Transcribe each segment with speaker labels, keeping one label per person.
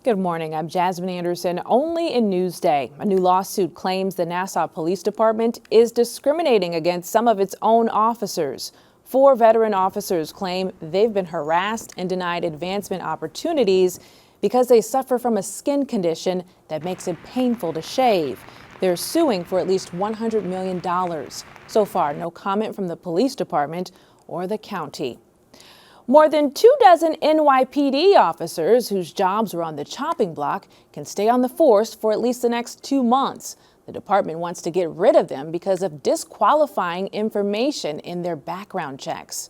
Speaker 1: Good morning. I'm Jasmine Anderson. Only in Newsday, a new lawsuit claims the Nassau Police Department is discriminating against some of its own officers. 4 veteran officers claim they've been harassed and denied advancement opportunities because they suffer from a skin condition that makes it painful to shave. They're suing for at least $100 million. So far, no comment from the police department or the county. More than 24 NYPD officers whose jobs were on the chopping block can stay on the force for at least the next 2 months. The department wants to get rid of them because of disqualifying information in their background checks.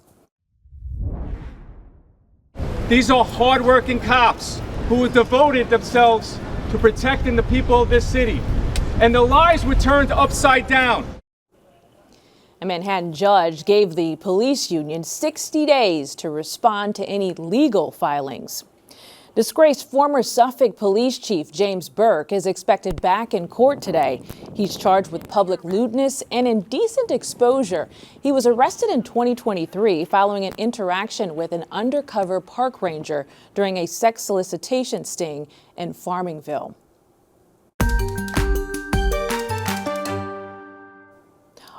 Speaker 2: These are hardworking cops who have devoted themselves to protecting the people of this city, and their lives were turned upside down.
Speaker 1: A Manhattan judge gave the police union 60 days to respond to any legal filings. Disgraced former Suffolk Police Chief James Burke is expected back in court today. He's charged with public lewdness and indecent exposure. He was arrested in 2023 following an interaction with an undercover park ranger during a sex solicitation sting in Farmingville.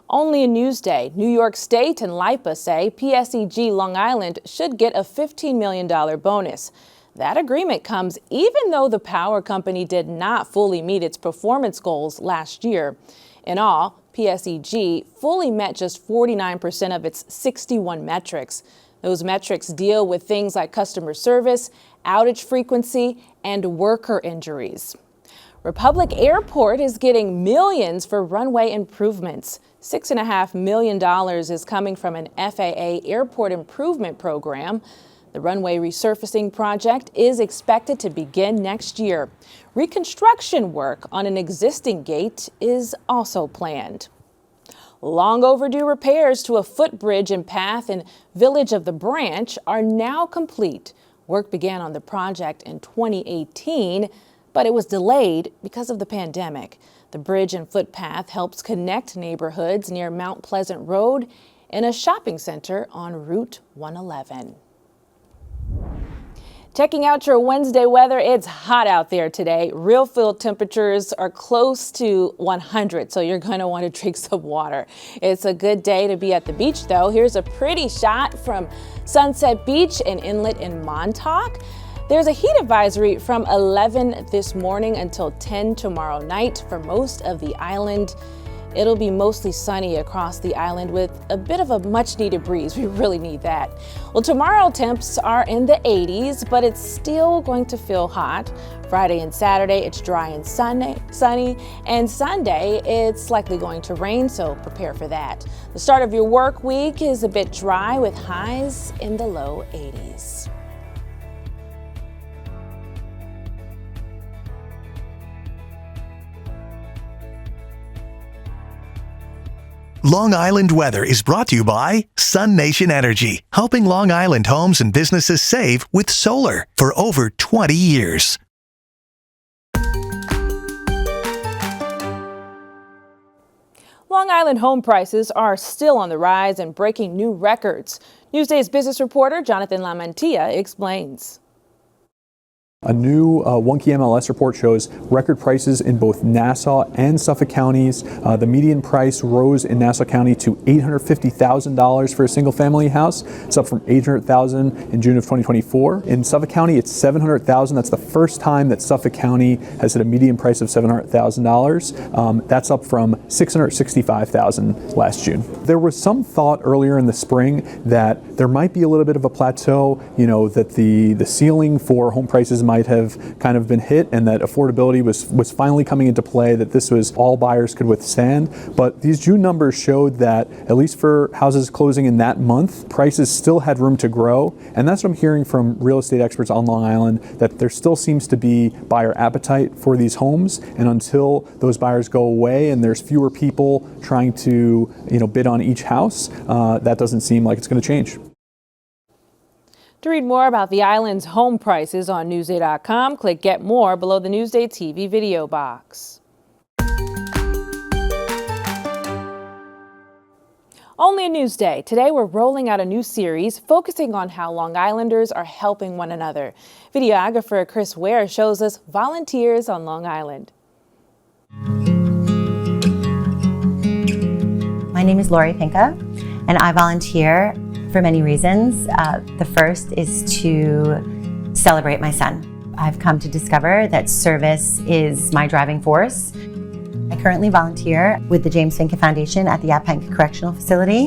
Speaker 1: Only in Newsday, New York State and LIPA say PSEG Long Island should get a $15 million bonus. That agreement comes even though the power company did not fully meet its performance goals last year. In all, PSEG fully met just 49% of its 61 metrics. Those metrics deal with things like customer service, outage frequency, and worker injuries. Republic Airport is getting millions for runway improvements. $6.5 million is coming from an FAA airport improvement program. The runway resurfacing project is expected to begin next year. Reconstruction work on an existing gate is also planned. Long overdue repairs to a footbridge and path in Village of the Branch are now complete. Work began on the project in 2018, but it was delayed because of the pandemic. The bridge and footpath helps connect neighborhoods near Mount Pleasant Road and a shopping center on Route 111. Checking out your Wednesday weather, it's hot out there today. Real field temperatures are close to 100, so you're going to want to drink some water. It's a good day to be at the beach, though. Here's a pretty shot from Sunset Beach and Inlet in Montauk. There's a heat advisory from 11 this morning until 10 tomorrow night for most of the island. It'll be mostly sunny across the island with a bit of a much needed breeze. We really need that. Well, tomorrow temps are in the 80s, but it's still going to feel hot. Friday and Saturday, it's dry and sunny, and Sunday, it's likely going to rain, so prepare for that. The start of your work week is a bit dry with highs in the low 80s.
Speaker 3: Long Island weather is brought to you by Sun Nation Energy, helping Long Island homes and businesses save with solar for over 20 years.
Speaker 1: Long Island home prices are still on the rise and breaking new records. Newsday's business reporter Jonathan LaMantia explains.
Speaker 4: A new One-Key MLS report shows record prices in both Nassau and Suffolk counties. The median price rose in Nassau County to $850,000 for a single-family house. It's up from $800,000 in June of 2024. In Suffolk County, it's $700,000. That's the first time that Suffolk County has hit a median price of $700,000. That's up from $665,000 last June. There was some thought earlier in the spring that there might be a little bit of a plateau, that the ceiling for home prices might have kind of been hit and that affordability was finally coming into play, that this was all buyers could withstand. But these June numbers showed that, at least for houses closing in that month, prices still had room to grow. And that's what I'm hearing from real estate experts on Long Island, that there still seems to be buyer appetite for these homes. And until those buyers go away and there's fewer people trying to bid on each house, that doesn't seem like it's going to change.
Speaker 1: To read more about the island's home prices on Newsday.com, click Get More below the Newsday TV video box. Only a Newsday. Today we're rolling out a new series focusing on how Long Islanders are helping one another. Videographer Chris Ware shows us volunteers on Long Island.
Speaker 5: My name is Lori Pinka, and I volunteer for many reasons. The first is to celebrate my son. I've come to discover that service is my driving force. I currently volunteer with the James Finke Foundation at the Yaphank Correctional Facility.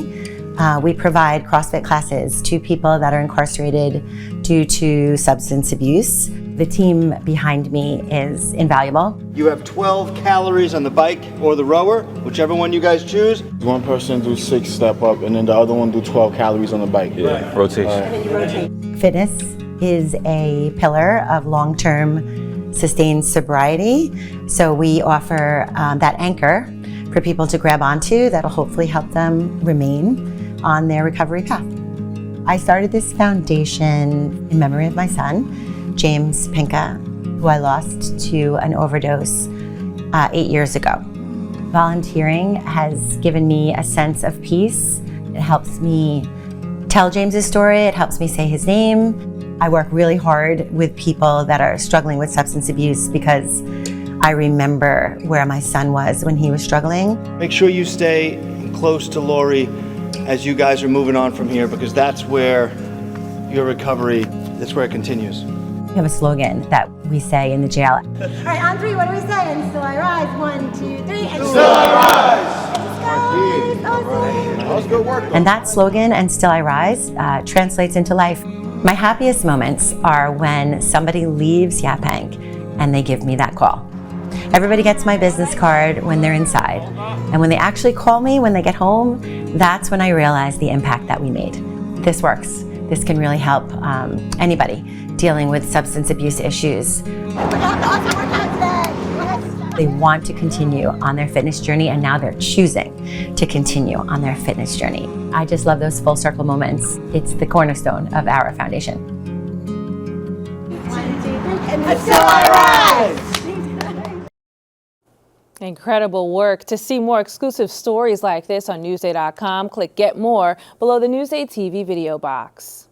Speaker 5: We provide CrossFit classes to people that are incarcerated due to substance abuse. The team behind me is invaluable.
Speaker 6: You have 12 calories on the bike or the rower, whichever one you guys choose.
Speaker 7: One person do 6 step up and then the other one do 12 calories on the bike.
Speaker 8: Yeah, rotation.
Speaker 5: Fitness is a pillar of long-term sustained sobriety. So we offer that anchor for people to grab onto that'll hopefully help them remain on their recovery path. I started this foundation in memory of my son, James Pinka, who I lost to an overdose 8 years ago. Volunteering has given me a sense of peace. It helps me tell James's story. It helps me say his name. I work really hard with people that are struggling with substance abuse because I remember where my son was when he was struggling.
Speaker 6: Make sure you stay close to Lori as you guys are moving on from here, because that's where your recovery, that's where it continues.
Speaker 5: We have a slogan that we say in the jail.
Speaker 9: All right, on 3, what do we say? And still I rise. 1, 2, 3, and
Speaker 6: Still I rise!
Speaker 9: That
Speaker 6: was good work.
Speaker 5: And that slogan, "And Still I Rise," translates into life. My happiest moments are when somebody leaves Yaphank and they give me that call. Everybody gets my business card when they're inside. And when they actually call me when they get home, that's when I realize the impact that we made. This works. This can really help anybody dealing with substance abuse issues. They want to continue on their fitness journey, and now they're choosing to continue on their fitness journey. I just love those full circle moments. It's the cornerstone of our foundation.
Speaker 9: 1, 2, 3, and still I rise!
Speaker 1: Incredible work. To see more exclusive stories like this on Newsday.com, click Get More below the Newsday TV video box.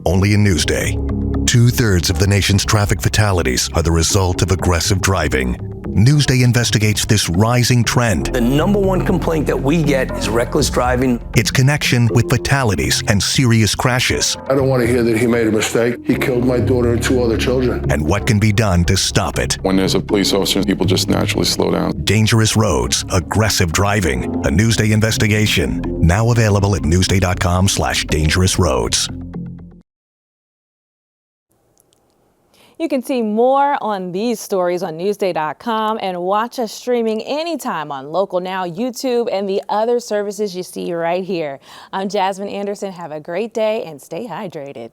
Speaker 3: Only in Newsday. 2/3 of the nation's traffic fatalities are the result of aggressive driving. Newsday investigates this rising trend,
Speaker 8: The #1 complaint that we get is reckless driving.
Speaker 3: its connection with fatalities and serious crashes,
Speaker 10: I don't want to hear that he made a mistake. He killed my daughter and 2 other children.
Speaker 3: and what can be done to stop it.
Speaker 11: When there's a police officer, people just naturally slow down.
Speaker 3: Dangerous roads, aggressive driving, a Newsday investigation. Now available at newsday.com/dangerousroads.
Speaker 1: You can see more on these stories on Newsday.com and watch us streaming anytime on Local Now, YouTube, and the other services you see right here. I'm Jasmine Anderson. Have a great day and stay hydrated.